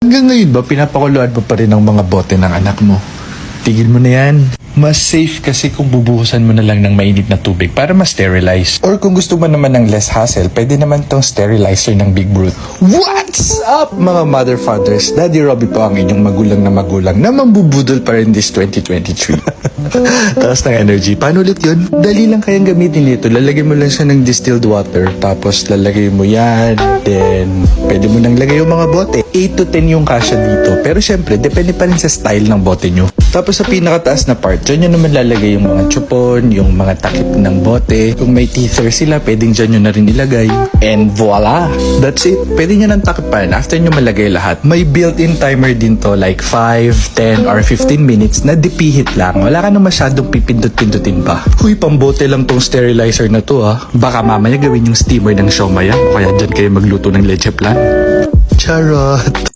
Hanggang ngayon ba, pinapakuluan mo pa rin ang mga bote ng anak mo? Tigil mo na yan. Mas safe kasi kung bubuhusan mo na lang ng mainit na tubig para ma-sterilize. Or kung gusto mo naman ng less hassle, pwede naman tong sterilizer ng Big Brute. What's up mga mother fathers? Daddy Robbie po ang inyong magulang na mambubudol pa rin this 2023. Taas ng energy. Paano ulit yun? Dali lang kayang gamitin ito. Lalagay mo lang siya ng distilled water. Tapos lalagay mo yan. Then, pwede mo nang lagay yung mga bote. 8 to 10 yung kasya dito. Pero syempre, depende pa rin sa style ng bote nyo. Tapos sa pinakataas na part, dyan nyo naman lalagay yung mga chupon, yung mga takip ng bote. Kung may teether sila, pwedeng dyan nyo na rin ilagay. And voila! That's it. Pwede nyo nang takipan after nyo malagay lahat. May built-in timer din to, like 5, 10, or 15 minutes na dipihit lang. Wala ka na masyadong pipindot-pindutin pa. Huy, pambote lang tong sterilizer na to ha. Baka mamaya gawin yung steamer ng siomaya. O kaya dyan kayo magluto ng leche plan. Charot!